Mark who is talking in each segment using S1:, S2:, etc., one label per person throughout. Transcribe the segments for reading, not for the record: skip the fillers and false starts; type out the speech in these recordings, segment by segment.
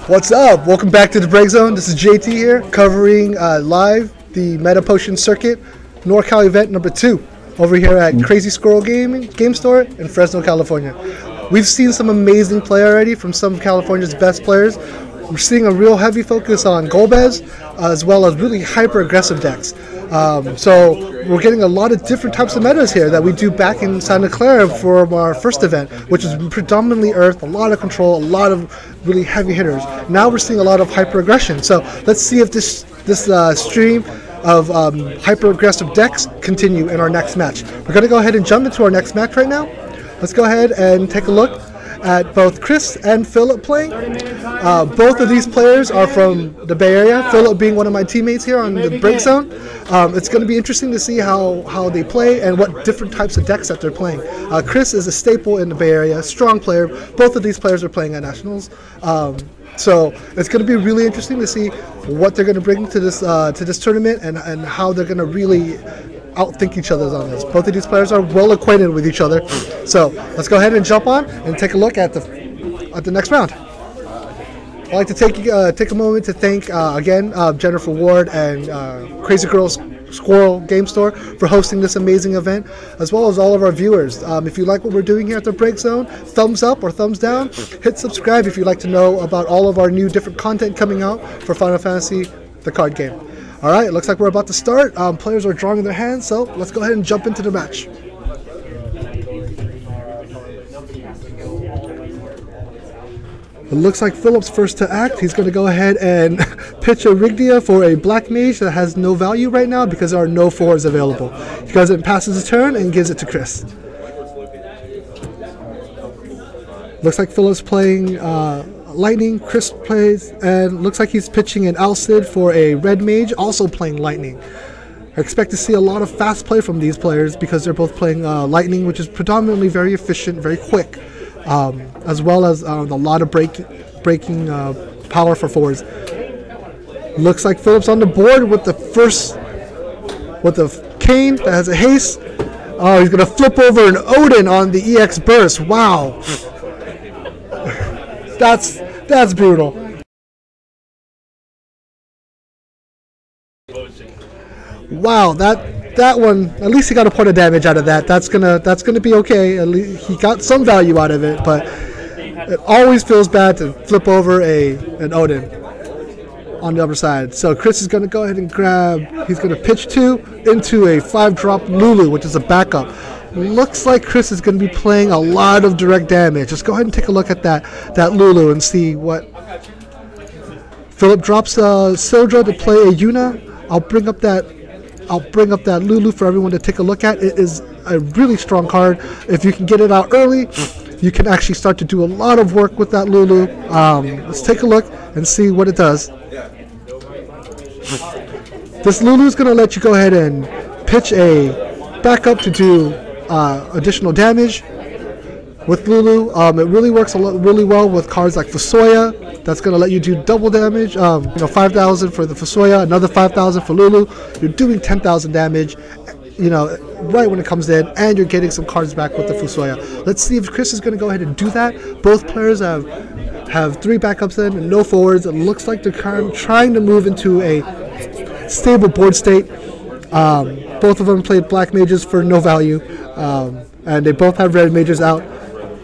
S1: What's up? Welcome back to the Break Zone. This is JT here, covering live the Meta Potion Cicuit NorCal event number 2 over here at Crazy Squirrel Game Store in Fresno, California. We've seen some amazing play already from some of California's best players. We're seeing a real heavy focus on Golbez, as well as really hyper-aggressive decks. So we're getting a lot of different types of metas here that we do back in Santa Clara for our first event, which is predominantly Earth, a lot of control, a lot of really heavy hitters. Now we're seeing a lot of hyper-aggression. So let's see if this stream of hyper-aggressive decks continue in our next match. We're going to go ahead and jump into our next match right now. Let's go ahead and take a look at both Chris and Philip playing. Both of these players are from the Bay Area, Philip being one of my teammates here on the Break Zone. It's going to be interesting to see how they play and what different types of decks that they're playing. Chris is a staple in the Bay Area, strong player. Both of these players are playing at Nationals. So it's going to be really interesting to see what they're going to bring to this tournament and how they're going to really outthink each other on this. Both of these players are well acquainted with each other. So let's go ahead and jump on and take a look at the next round. I'd like to take a moment to thank again Jennifer Ward and Crazy Squirrel Game Store for hosting this amazing event, as well as all of our viewers. If you like what we're doing here at the Break Zone, thumbs up or thumbs down. Hit subscribe if you'd like to know about all of our new different content coming out for Final Fantasy, the card game. All right, looks like we're about to start. Players are drawing their hands, so let's go ahead and jump into the match. It looks like Philip's first to act. He's going to go ahead and pitch a Rigdia for a black mage that has no value right now because there are no 4s available. He goes and passes his turn and gives it to Chris. Looks like Philip's playing Lightning. Chris plays, and looks like he's pitching an Alcid for a red mage, also playing Lightning. I expect to see a lot of fast play from these players because they're both playing Lightning, which is predominantly very efficient, very quick, as well as a lot of breaking power for 4s. Looks like Philip's on the board with the Cane that has a haste. Oh, he's gonna flip over an Odin on the EX burst. Wow. That's brutal. Wow, that one, at least he got a point of damage out of that. That's gonna be okay. At least he got some value out of it, but it always feels bad to flip over an Odin on the other side. So Chris is gonna go ahead and he's gonna pitch 2 into a 5-drop Lulu, which is a backup. Looks like Chris is going to be playing a lot of direct damage. Just go ahead and take a look at that Lulu and see what. Philip drops Sildra to play a Yuna. I'll bring up that Lulu for everyone to take a look at. It is a really strong card. If you can get it out early, you can actually start to do a lot of work with that Lulu. Let's take a look and see what it does. This Lulu is going to let you go ahead and pitch a backup to do additional damage with Lulu. It really works really well with cards like Fusoya. That's going to let you do double damage. 5,000 for the Fusoya, another 5,000 for Lulu. You're doing 10,000 damage, right when it comes in, and you're getting some cards back with the Fusoya. Let's see if Chris is going to go ahead and do that. Both players have 3 backups in and no forwards. It looks like they're trying to move into a stable board state. Both of them played black mages for no value, and they both have red mages out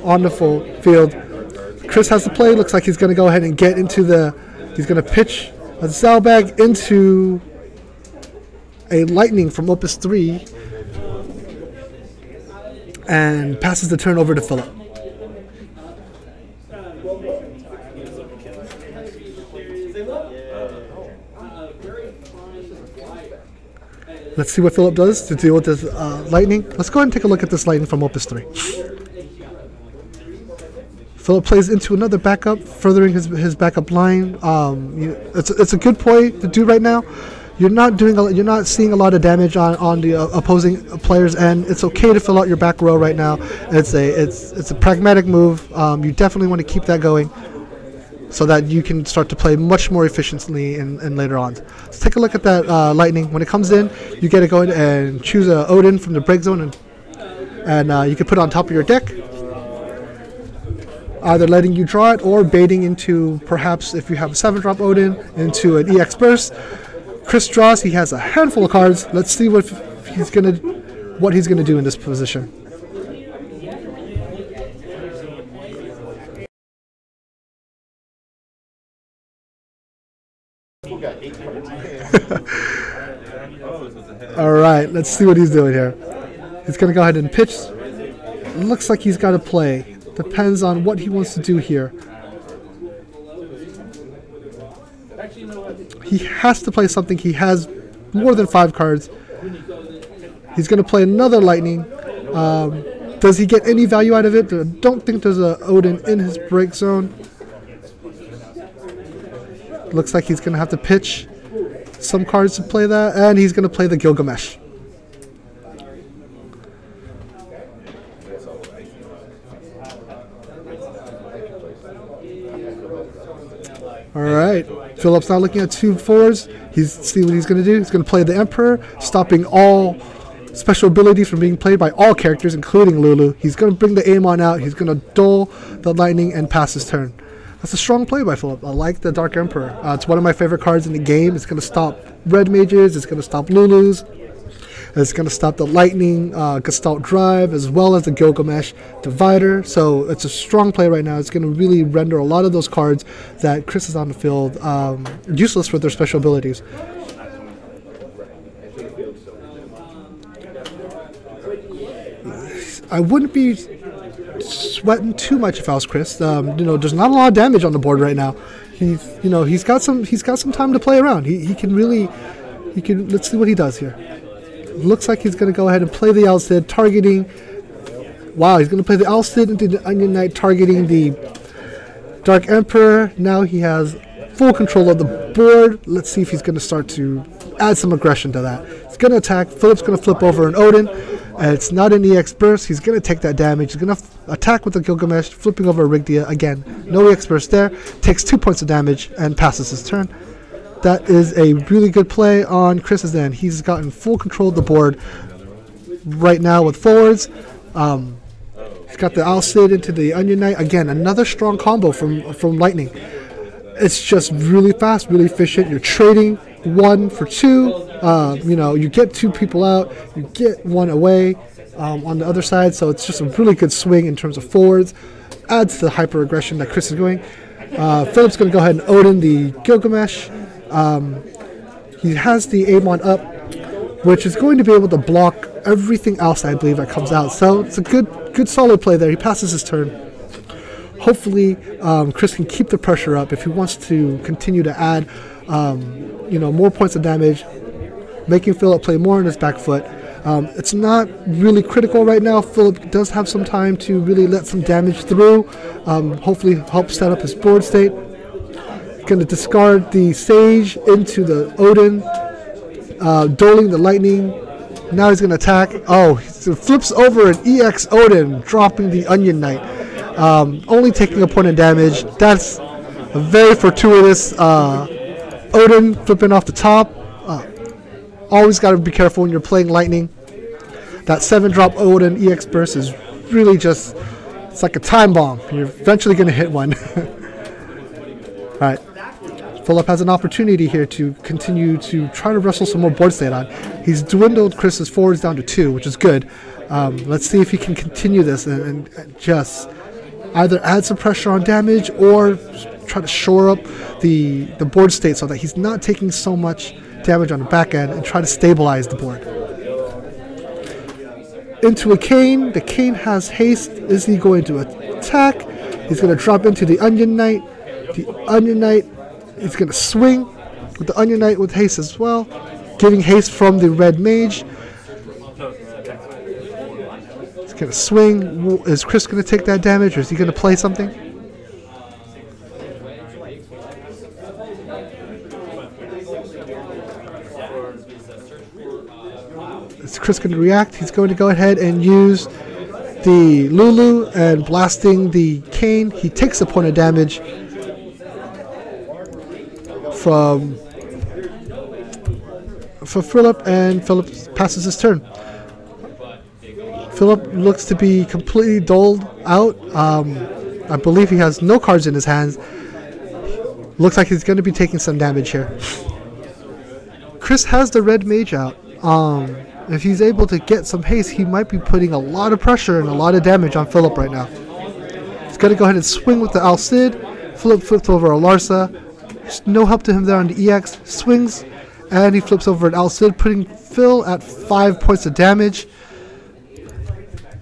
S1: on the full field. Chris has to play. Looks like he's going to go ahead and get into he's going to pitch a Zalbag into a Lightning from Opus 3 and passes the turn over to Philip. Let's see what Philip does to deal with this Lightning. Let's go ahead and take a look at this Lightning from Opus 3. Philip plays into another backup, furthering his backup line. It's a good play to do right now. You're not seeing a lot of damage on the opposing player's end. It's okay to fill out your back row right now. It's a pragmatic move. You definitely want to keep that going, so that you can start to play much more efficiently in later on. Let's take a look at that Lightning. When it comes in, you get to go ahead and choose a Odin from the Break Zone, and you can put it on top of your deck. either letting you draw it or baiting into, perhaps if you have a 7-drop Odin, into an EX burst. Chris draws. He has a handful of cards. Let's see what he's gonna do in this position. All right, let's see what he's doing here. He's gonna go ahead and pitch. Looks like he's got to play. Depends on what he wants to do here. He has to play something. He has more than 5 cards. He's going to play another lightning. Does he get any value out of it? I don't think there's a Odin in his break zone. Looks like he's going to have to pitch some cards to play that, and he's going to play the Gilgamesh. All right, Philip's now looking at 2 4s. See what he's going to do. He's going to play the Emperor, stopping all special abilities from being played by all characters, including Lulu. He's going to bring the Amon out. He's going to duel the Lightning and pass his turn. That's a strong play by Philip. I like the Dark Emperor. It's one of my favorite cards in the game. It's going to stop red mages. It's going to stop Lulus. It's going to stop the Lightning Gestalt Drive, as well as the Gilgamesh Divider. So it's a strong play right now. It's going to really render a lot of those cards that Chris is on the field useless for their special abilities. I wouldn't be sweating too much if I was Chris. There's not a lot of damage on the board right now. He's got some time to play around. He can. Let's see what he does here. Looks like he's going to go ahead and play the Alcid, targeting. Wow, he's going to play the Alcid into the Onion Knight, targeting the Dark Emperor. Now he has full control of the board. Let's see if he's going to start to add some aggression to that. He's going to attack. Philip's going to flip over an Odin. It's not an EX burst. He's going to take that damage. He's going to attack with the Gilgamesh, flipping over a Rigdia. Again, no EX burst there. Takes 2 points of damage and passes his turn. That is a really good play on Chris's end. He's gotten full control of the board right now with forwards. He's got the Alcid into the Onion Knight. Again, another strong combo from Lightning. It's just really fast, really efficient. You're trading 1 for 2. You get 2 people out. You get 1 away on the other side. So it's just a really good swing in terms of forwards. Adds to the hyper aggression that Chris is doing. Philip's going to go ahead and Odin the Gilgamesh. He has the Amon up, which is going to be able to block everything else, I believe, that comes out. So it's a good solid play there. He passes his turn. Hopefully, Chris can keep the pressure up if he wants to continue to add, more points of damage, making Philip play more on his back foot. It's not really critical right now. Philip does have some time to really let some damage through. Hopefully, help set up his board state. Going to discard the Sage into the Odin, dueling the Lightning. Now he's going to attack. Oh, he flips over an EX Odin, dropping the Onion Knight. Only taking a point of damage. That's a very fortuitous Odin flipping off the top. Always got to be careful when you're playing Lightning. That 7-drop Odin EX burst is really just, it's like a time bomb. You're eventually going to hit one. Alright, Philip has an opportunity here to continue to try to wrestle some more board state on. He's dwindled Chris's forwards down to 2, which is good. Let's see if he can continue this and just either add some pressure on damage or try to shore up the board state so that he's not taking so much damage on the back end and try to stabilize the board. Into a Cane. The Cane has haste. Is he going to attack? He's going to drop into the Onion Knight. The Onion Knight is going to swing with the Onion Knight with haste as well, giving haste from the red mage. He's going to swing. Is Chris going to take that damage, or is he going to play something? Is Chris going to react? He's going to go ahead and use the Lulu and blasting the Cane. He takes a point of damage from Philip, and Philip passes his turn. Philip looks to be completely doled out. I believe he has no cards in his hands. Looks like he's going to be taking some damage here. Chris has the red mage out. If he's able to get some haste, he might be putting a lot of pressure and a lot of damage on Philip right now. He's going to go ahead and swing with the Al Cid. Philip flips over a Larsa. There's no help to him there on the EX. Swings, and he flips over an Al Cid, putting Phil at 5 points of damage.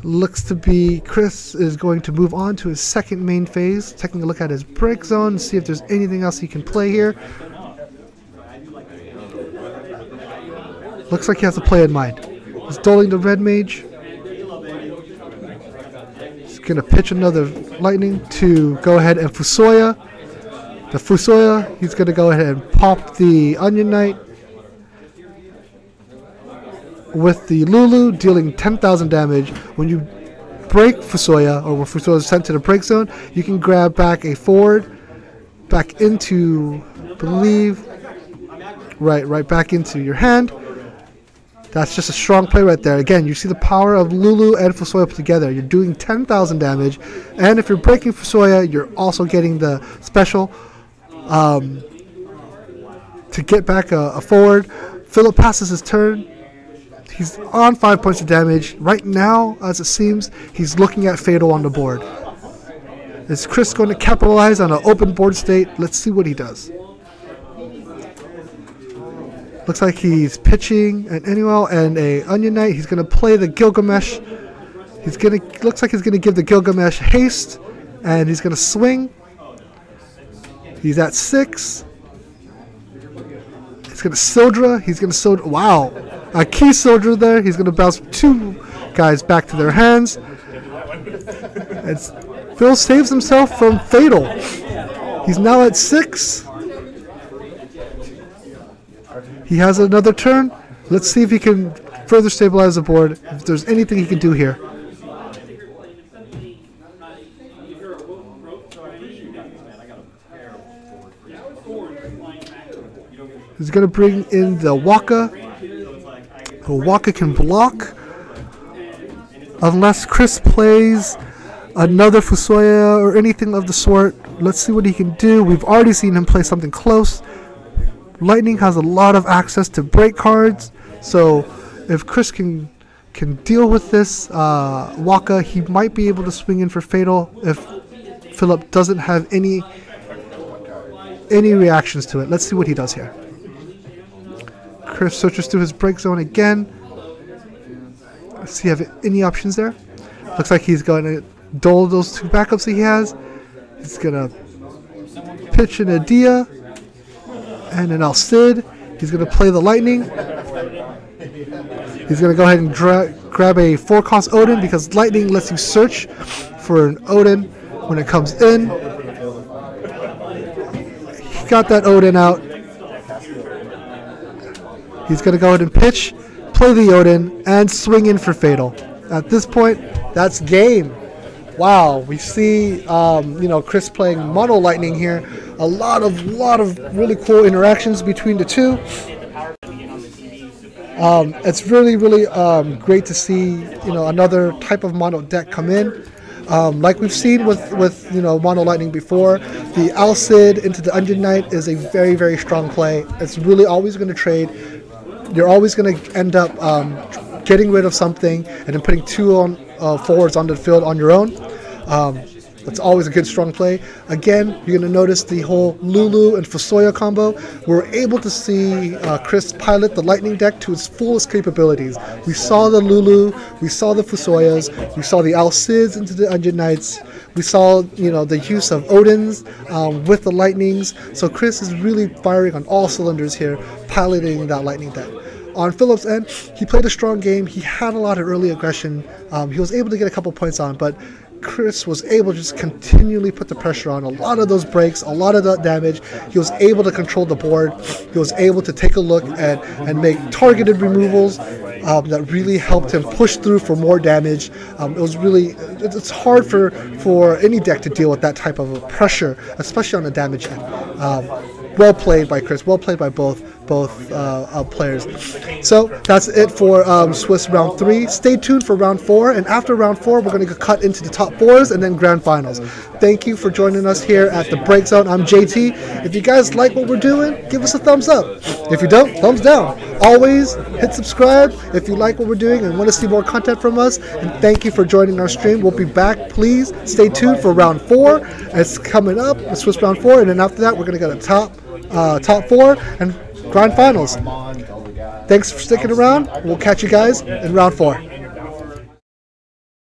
S1: Looks to be Chris is going to move on to his second main phase, taking a look at his break zone, see if there's anything else he can play here. Looks like he has a play in mind. He's dueling the red mage. He's going to pitch another lightning to go ahead and Fusoya. The Fusoya, he's going to go ahead and pop the Onion Knight with the Lulu, dealing 10,000 damage. When you break Fusoya, or when Fusoya is sent to the break zone, you can grab back a forward, back into, I believe, right back into your hand. That's just a strong play right there. Again, you see the power of Lulu and Fusoya put together. You're doing 10,000 damage, and if you're breaking Fusoya, you're also getting the special to get back a forward. Philip passes his turn. He's on 5 points of damage. Right now, as it seems, he's looking at Fatal on the board. Is Chris going to capitalize on an open board state? Let's see what he does. Looks like he's pitching an Annual and a Onion Knight. He's going to play the Gilgamesh. Looks like he's going to give the Gilgamesh haste, and he's going to swing. He's at 6. He's going to Sildra. He's going to Sildra. Wow. A key Sildra there. He's going to bounce 2 guys back to their hands. And Phil saves himself from Fatal. He's now at 6. He has another turn. Let's see if he can further stabilize the board, if there's anything he can do here. He's going to bring in the Waka. The Waka can block unless Chris plays another Fusoya or anything of the sort. Let's see what he can do. We've already seen him play something close. Lightning has a lot of access to break cards, so if Chris can deal with this Waka, he might be able to swing in for Fatal if Philip doesn't have any reactions to it. Let's see what he does here. Chris searches through his break zone again. Let's see if he have any options there. Looks like he's going to duel those 2 backups he has. He's going to pitch an Adia and an Al Cid. He's going to play the Lightning. He's going to go ahead and grab a 4-cost Odin, because Lightning lets you search for an Odin when it comes in. He got that Odin out. He's going to go ahead and pitch, play the Odin, and swing in for Fatal. At this point, that's game. Wow, we see Chris playing Mono Lightning here. A lot of really cool interactions between the two. It's really great to see another type of mono deck come in. Like we've seen with Mono Lightning before, the Al Cid into the Onion Knight is a very strong play. It's really always going to trade. You're always going to end up getting rid of something and then putting 2 forwards on the field on your own. That's always a good strong play. Again, you're going to notice the whole Lulu and Fusoya combo. We're able to see Chris pilot the Lightning deck to its fullest capabilities. We saw the Lulu, we saw the Fusoyas, we saw the Al Cids into the Onion Knights. We saw the use of Odins with the Lightnings. So Chris is really firing on all cylinders here, piloting that Lightning deck. On Philip's end, he played a strong game. He had a lot of early aggression. He was able to get a couple points on, but Chris was able to just continually put the pressure on. A lot of those breaks, a lot of that damage. He was able to control the board. He was able to take a look and make targeted removals that really helped him push through for more damage. It's hard for any deck to deal with that type of pressure, especially on the damage end. Well played by Chris, well played by both. both players. So that's it for Swiss round 3. Stay tuned for round 4, and after round 4 we're going to cut into the top 4s and then grand finals. Thank you for joining us here at the Break Zone. I'm JT. If you guys like what we're doing, give us a thumbs up. If you don't, thumbs down. Always hit subscribe if you like what we're doing and want to see more content from us. And thank you for joining our stream. We'll be back. Please stay tuned for round 4. It's coming up, Swiss round 4, and then after that we're going to get a top 4 and grand finals. Thanks for sticking around. We'll catch you guys in round 4.